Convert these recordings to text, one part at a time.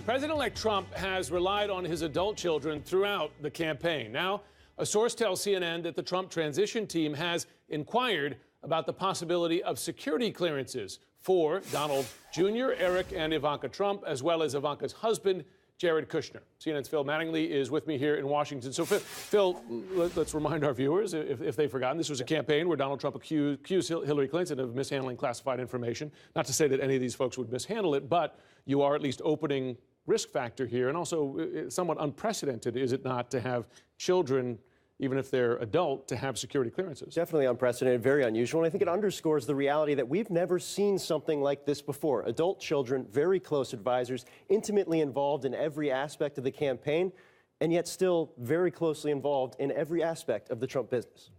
President-elect Trump has relied on his adult children throughout the campaign. Now, a source tells CNN that the Trump transition team has inquired about the possibility of security clearances for Donald Jr., Eric, and Ivanka Trump, as well as Ivanka's husband, Jared Kushner. CNN's Phil Mattingly is with me here in Washington. So, Phil, let's remind our viewers, if they've forgotten, this was a campaign where Donald Trump accused Hillary Clinton of mishandling classified information. Not to say that any of these folks would mishandle it, but you are at least opening risk factor here, and also somewhat unprecedented, is it not, to have children, even if they're adult, to have security clearances? Definitely unprecedented, very unusual, and I think it underscores the reality that we've never seen something like this before. Adult children, very close advisors, intimately involved in every aspect of the campaign, and yet still very closely involved in every aspect of the Trump business.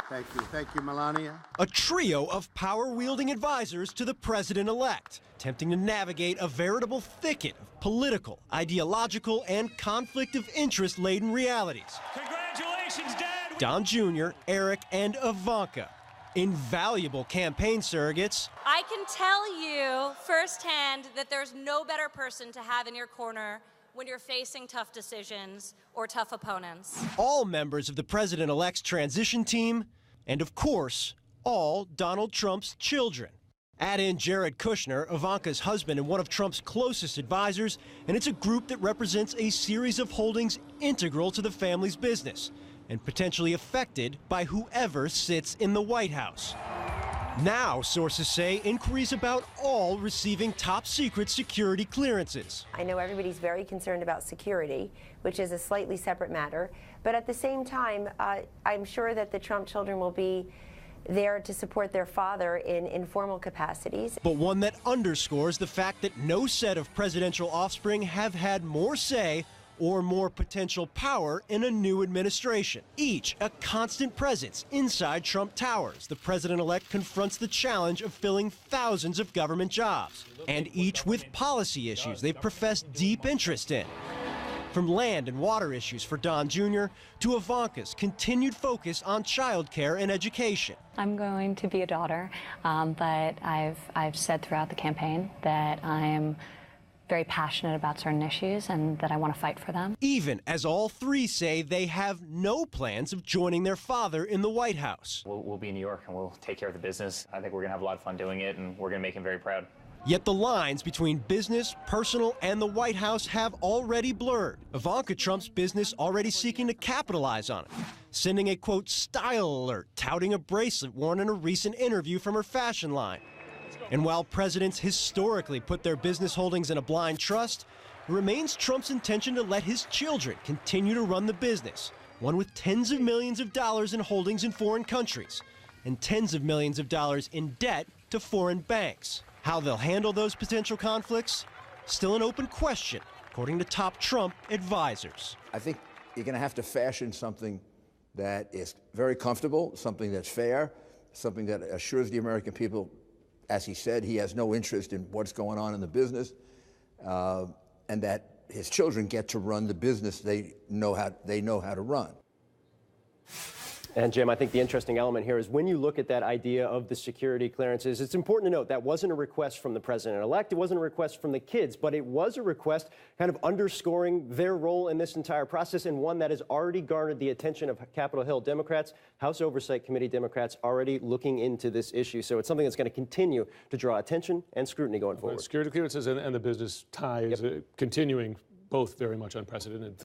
Thank you. Thank you, Melania. A trio of power-wielding advisors to the president-elect, attempting to navigate a veritable thicket of political, ideological, and conflict of interest-laden realities. Congratulations, Dad! Don Jr., Eric, and Ivanka, invaluable campaign surrogates. I can tell you firsthand that there's no better person to have in your corner when you're facing tough decisions or tough opponents. All members of the president-elect's transition team, and of course, all Donald Trump's children. Add in Jared Kushner, Ivanka's husband and one of Trump's closest advisors, and it's a group that represents a series of holdings integral to the family's business and potentially affected by whoever sits in the White House. Now, sources say, inquiries about all receiving top-secret security clearances. I know everybody's very concerned about security, which is a slightly separate matter, but at the same time, I'm sure that the Trump children will be there to support their father in informal capacities. But one that underscores the fact that no set of presidential offspring have had more say or more potential power in a new administration. Each a constant presence inside Trump Towers. The president-elect confronts the challenge of filling thousands of government jobs, and each with policy issues they've professed deep interest in. From land and water issues for Don Jr. to Ivanka's continued focus on child care and education. I'm going to be a daughter, but I've said throughout the campaign that I'm very passionate about certain issues and that I want to fight for them. Even as all three say they have no plans of joining their father in the White House. We'll be in New York and we'll take care of the business. I think we're going to have a lot of fun doing it, and we're going to make him very proud. Yet the lines between business, personal, and the White House have already blurred. Ivanka Trump's business already seeking to capitalize on it, sending a, quote, style alert, touting a bracelet worn in a recent interview from her fashion line. And while presidents historically put their business holdings in a blind trust, it remains Trump's intention to let his children continue to run the business, one with tens of millions of dollars in holdings in foreign countries and tens of millions of dollars in debt to foreign banks. How they'll handle those potential conflicts? Still an open question, according to top Trump advisors. I think you're going to have to fashion something that is very comfortable, something that's fair, something that assures the American people, as he said, he has no interest in what's going on in the business, and that his children get to run the business they know how to run. And Jim, I think the interesting element here is when you look at that idea of the security clearances, it's important to note that wasn't a request from the president-elect, it wasn't a request from the kids, but it was a request kind of underscoring their role in this entire process, and one that has already garnered the attention of Capitol Hill Democrats, House Oversight Committee Democrats already looking into this issue. So it's something that's going to continue to draw attention and scrutiny going forward. Security clearances and the business ties continuing, both very much unprecedented.